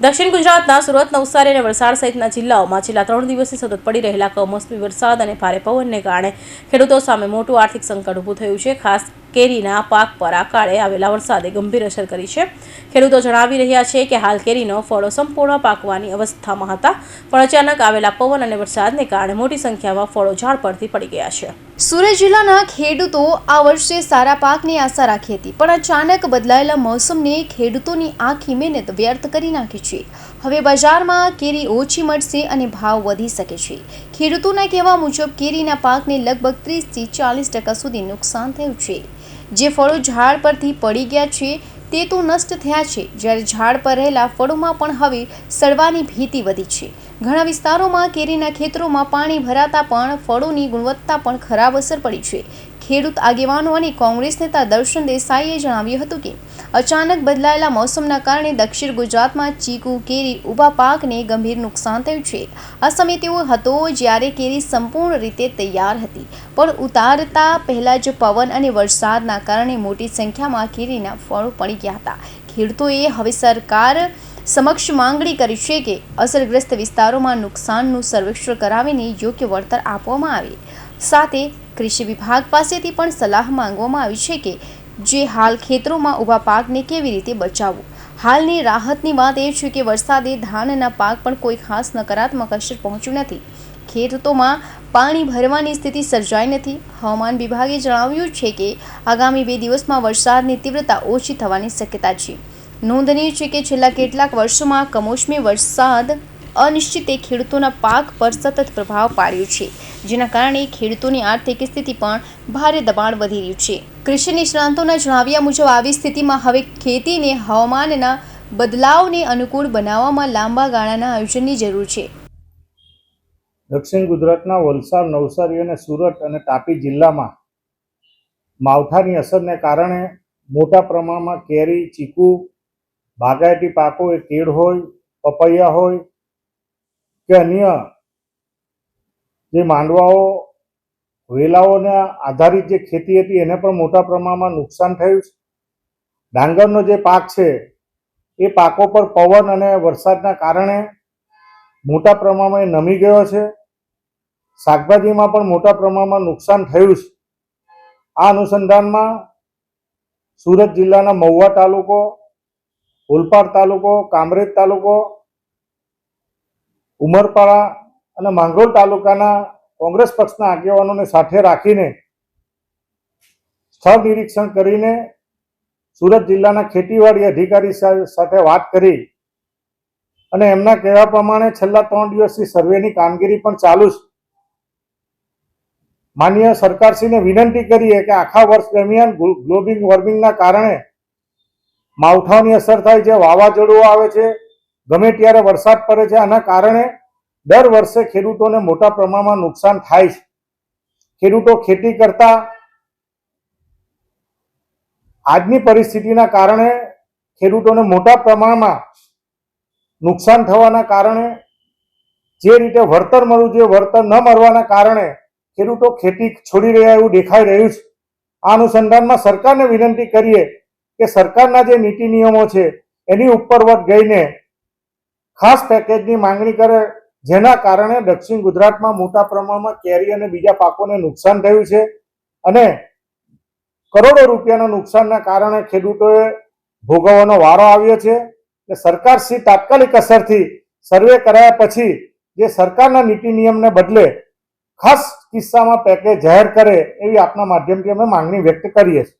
દક્ષિણ ગુજરાતના સુરત, નવસારી અને વલસાડ સહિતના જિલ્લાઓમાં છેલ્લા 3 દિવસથી સતત પડી રહેલા કમોસમી વરસાદ અને ભારે પવનને કારણે ખેડૂતો સામે મોટું આર્થિક સંકટ ઊભું થયું છે. ખાસ કેરીના પાક પર આકાળે આવેલા વરસાદે ગંભીર અસર કરી છે. ખેડૂતો જણાવી રહ્યા છે કે હાલ કેરીનો ફળો સંપૂર્ણ પાકવાની અવસ્થામાં હતા, પણ અચાનક આવેલા પવન અને વરસાદને કારણે મોટી સંખ્યામાં ફળો ઝાડ પરથી પડી ગયા છે. સુરત જિલ્લાના ખેડૂતો આ વર્ષે સારા પાકની આશા રાખી હતી, પણ અચાનક બદલાયેલા મોસમને ખેડૂતોની આખી મહેનત વ્યર્થ કરી નાખી છે. હવે બજારમાં કેરી ઓછી મળશે અને ભાવ વધી શકે છે. ખેડૂતોના કહેવા મુજબ કેરીના પાકને લગભગ 30 થી 40% સુધી નુકસાન થયું છે. જે ફળો ઝાડ પરથી પડી ગયા છે તે તો નષ્ટ થયા છે, જ્યારે ઝાડ પર રહેલા ફળોમાં પણ હવે સડવાની ભીતિ વધી છે. ઘણા વિસ્તારોમાં કેરીના ખેતરોમાં પાણી ભરાતા પણ ફળોની ગુણવત્તા પણ ખરાબ અસર પડી છે. ખેડૂત આગેવાનો અને કોંગ્રેસ નેતા દર્શન દેસાઈએ જણાવ્યું હતું કે અચાનક બદલાયેલા મોસમના કારણે દક્ષિણ ગુજરાતમાં ચીકુ, કેરી, ઊભા પાકને ગંભીર નુકસાન થયું છે. આ સમય તેવો હતો જ્યારે કેરી સંપૂર્ણ રીતે તૈયાર હતી, પણ ઉતારતા પહેલા જ પવન અને વરસાદના કારણે મોટી સંખ્યામાં કેરીના ફળો પડી ગયા હતા. ખેડૂતોએ હવે સરકાર સમક્ષ માંગણી કરી છે કે અસરગ્રસ્ત વિસ્તારોમાં નુકસાનનું સર્વેક્ષણ કરાવીને યોગ્ય વળતર આપવામાં આવે. સાથે કૃષિ વિભાગ પાસેથી પણ સલાહ માંગવામાં આવી છે કે જે હાલ ખેતરોમાં ઊભા પાકને કેવી રીતે બચાવવું. હાલની રાહતની વાત એ છે કે વરસાદે ધાનના પાક પણ કોઈ ખાસ નકારાત્મક અસર પહોંચ્યું નથી. ખેતરોમાં પાણી ભરવાની સ્થિતિ સર્જાઈ નથી. હવામાન વિભાગે જણાવ્યું છે કે આગામી 2 દિવસમાં વરસાદની તીવ્રતા ઓછી થવાની શક્યતા છે. નોંધનીય છે કે છેલ્લા કેટલાક વર્ષોમાં કમોસમી વરસાદ અનિશ્ચિતે ખેડૂતોના પાક પર સતત પ્રભાવ પાડ્યો છે, જેના કારણે ખેડૂતોની આર્થિક સ્થિતિ પણ ભારે દબાણ વધી રહ્યું છે. કૃષિ નિષ્ણાંતોના જણાવ્યા મુજબ આવી સ્થિતિમાં હવે ખેતીને હવામાનના બદલાવને અનુકૂળ બનાવવામાં લાંબા ગાળાના આયોજનની જરૂર છે. દક્ષિણ ગુજરાતના વલસાડ, નવસારી અને સુરત અને તાપી જિલ્લામાં માવઠાની અસરને કારણે મોટા પ્રમાણમાં કેરી, ચીકુ, બાગાયતી પાકો એ કેળ હોય, પપૈયા હોય કે અન્ય જે માંડવાઓ, વેલાઓના આધારિત જે ખેતી હતી એને પણ મોટા પ્રમાણમાં નુકસાન થયું છે. ડાંગરનો જે પાક છે એ પાકો પર પવન અને વરસાદના કારણે મોટા પ્રમાણમાં નમી ગયો છે. શાકભાજીમાં પણ મોટા પ્રમાણમાં નુકસાન થયું છે. આ અનુસંધાનમાં સુરત જિલ્લાના મહુવા તાલુકો, ઓલપાડ તાલુકો, કામરેજ તાલુકો, ઉમરપાડા અને માંગરોળ તાલુકાના કોંગ્રેસ પક્ષના આગેવાનોને સાથે રાખીને સ્થળ નિરીક્ષણ કરીને સુરત જિલ્લાના ખેતીવાડી અધિકારી સાથે વાત કરી અને એમના કહેવા પ્રમાણે છેલ્લા 3 દિવસથી સર્વેની કામગીરી પણ ચાલુ છે. માનનીય સરકારશ્રીને વિનંતી કરીએ કે આખા વર્ષ દરમિયાન ગ્લોબલ વોર્મિંગના કારણે માવઠાની અસર થાય છે, વાવાઝોડું આવે છે, ગમે ત્યારે વરસાદ પડે છે. આના કારણે દર વર્ષે ખેડૂતોને મોટા પ્રમાણમાં નુકસાન થાય છે. ખેડૂતો ખેતી કરતા આજની પરિસ્થિતિના કારણે ખેડૂતોને મોટા પ્રમાણમાં નુકસાન થવાના કારણે જે રીતે વળતર મળવું જોઈએ વળતર ન મળવાના કારણે ખેડૂતો ખેતી છોડી રહ્યા એવું દેખાઈ રહ્યું છે. આ અનુસંધાનમાં સરકારને વિનંતી કરીએ કે સરકારના જે નીતિ નિયમો છે એની ઉપરવટ ગઈને ખાસ પેકેજની માંગણી કરે, જેના કારણે દક્ષિણ ગુજરાતમાં મોટા પ્રમાણમાં કેરી અને બીજા પાકોને નુકસાન થયું છે અને કરોડો રૂપિયાના નુકસાનના કારણે ખેડૂતોએ ભોગવવાનો વારો આવ્યો છે. સરકારશ્રી તાત્કાલિક અસરથી સર્વે કરાયા પછી જે સરકારના નીતિ નિયમને બદલે ખાસ કિસ્સામાં પેકેજ જાહેર કરે એવી આપના માધ્યમથી અમે માંગણી વ્યક્ત કરીએ છીએ.